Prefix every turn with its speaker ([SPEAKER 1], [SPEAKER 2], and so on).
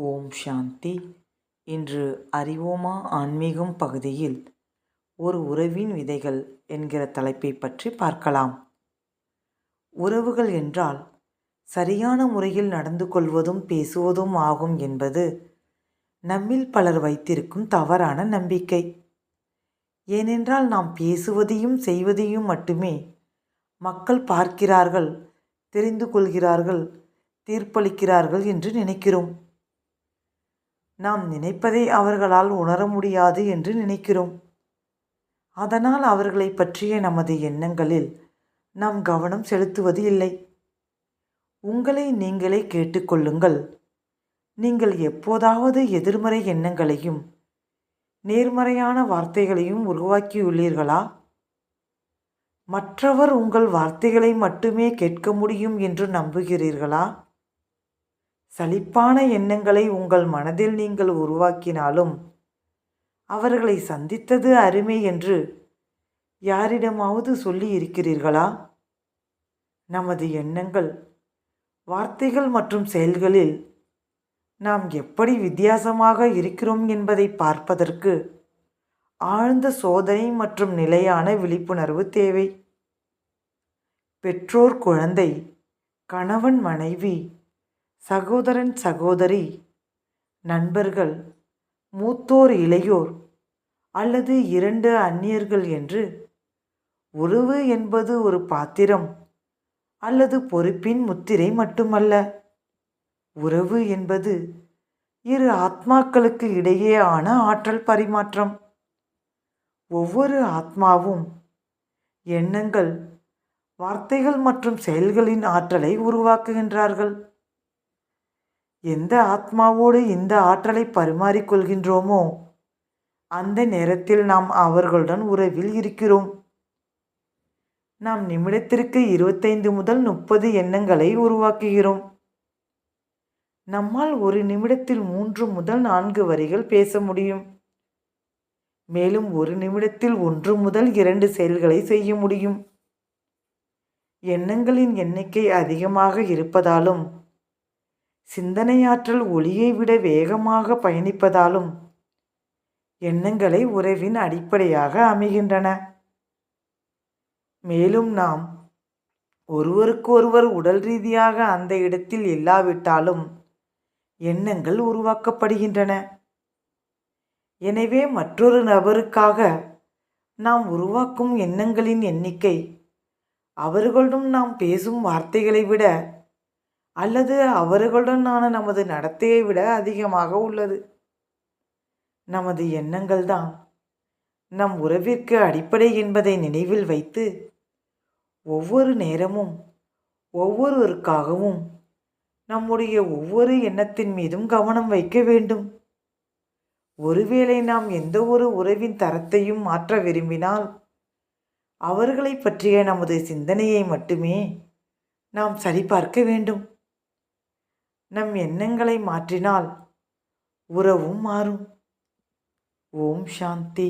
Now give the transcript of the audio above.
[SPEAKER 1] ஓம் சாந்தி. இன்று அறிவோமா ஆன்மீகம் பகுதியில் ஒரு உறவின் விதைகள் என்கிற தலைப்பை பற்றி பார்க்கலாம். உறவுகள் என்றால் சரியான முறையில் நடந்து கொள்வதும் பேசுவதும் ஆகும் என்பது நம்மில் பலர் வைத்திருக்கும் தவறான நம்பிக்கை. ஏனென்றால் நாம் பேசுவதையும் செய்வதையும் மட்டுமே மக்கள் பார்க்கிறார்கள், தெரிந்து கொள்கிறார்கள், தீர்ப்பளிக்கிறார்கள் என்று நினைக்கிறோம். நாம் நினைப்பதை அவர்களால் உணர முடியாது என்று நினைக்கிறோம். அதனால் அவர்களை பற்றிய நமது எண்ணங்களில் நாம் கவனம் செலுத்துவது இல்லை. உங்களை நீங்களே கேட்டுக்கொள்ளுங்கள். நீங்கள் எப்போதாவது எதிர்மறை எண்ணங்களையும் நேர்மறையான வார்த்தைகளையும் உருவாக்கியுள்ளீர்களா? மற்றவர் உங்கள் வார்த்தைகளை மட்டுமே கேட்க முடியும் என்று நம்புகிறீர்களா? சலிப்பான எண்ணங்களை உங்கள் மனதில் நீங்கள் உருவாக்கினாலும் அவர்களை சந்தித்தது அருமை என்று யாரிடமாவது சொல்லி இருக்கிறீர்களா? நமது எண்ணங்கள், வார்த்தைகள் மற்றும் செயல்களில் நாம் எப்படி வித்தியாசமாக இருக்கிறோம் என்பதை பார்ப்பதற்கு ஆழ்ந்த சோதனை மற்றும் நிலையான விழிப்புணர்வு தேவை. பெற்றோர் குழந்தை, கணவன் மனைவி, சகோதரன் சகோதரி, நண்பர்கள், மூத்தோர் இளையோர் அல்லது இரண்டு அந்நியர்கள் என்று உறவு என்பது ஒரு பாத்திரம் அல்லது பொறுப்பின் முத்திரை மட்டுமல்ல. உறவு என்பது இரு ஆத்மாக்களுக்கு இடையேயான ஆற்றல் பரிமாற்றம். ஒவ்வொரு ஆத்மாவும் எண்ணங்கள், வார்த்தைகள் மற்றும் செயல்களின் ஆற்றலை உருவாக்குகின்றார்கள். எந்த ஆத்மாவோடு இந்த ஆற்றலை பரிமாறிக்கொள்கின்றோமோ அந்த நேரத்தில் நாம் அவர்களுடன் உறவில் இருக்கிறோம். நாம் நிமிடத்திற்கு 25 முதல் 30 எண்ணங்களை உருவாக்குகிறோம். நம்மால் ஒரு நிமிடத்தில் 3 முதல் 4 வரிகள் பேச முடியும். மேலும் ஒரு நிமிடத்தில் 1 முதல் 2 செயல்களை செய்ய முடியும். எண்ணங்களின் எண்ணிக்கை அதிகமாக இருப்பதாலும் சிந்தனையாற்றல் ஒளியை விட வேகமாக பயணிப்பதாலும் எண்ணங்களை உறவின் அடிப்படையாக அமைகின்றன. மேலும் நாம் ஒருவருக்கொருவர் உடல் ரீதியாக அந்த இடத்தில் இல்லாவிட்டாலும் எண்ணங்கள் உருவாக்கப்படுகின்றன. எனவே மற்றொரு நபருக்காக நாம் உருவாக்கும் எண்ணங்களின் எண்ணிக்கை அவர்களுடன் நாம் பேசும் வார்த்தைகளை விட அல்லது அவர்களுடனான நமது நடத்தையை விட அதிகமாக உள்ளது. நமது எண்ணங்கள் தான் நம் உறவிற்கு அடிப்படை என்பதை நினைவில் வைத்து ஒவ்வொரு நேரமும் ஒவ்வொருவருக்காகவும் நம்முடைய ஒவ்வொரு எண்ணத்தின் மீதும் கவனம் வைக்க வேண்டும். ஒருவேளை நாம் எந்த ஒரு உறவின் தரத்தையும் மாற்ற விரும்பினால் அவர்களை பற்றிய நமது சிந்தனையை மட்டுமே நாம் சரிபார்க்க வேண்டும். நம் எண்ணங்களை மாற்றினால் உறவும் மாறும். ஓம் சாந்தி.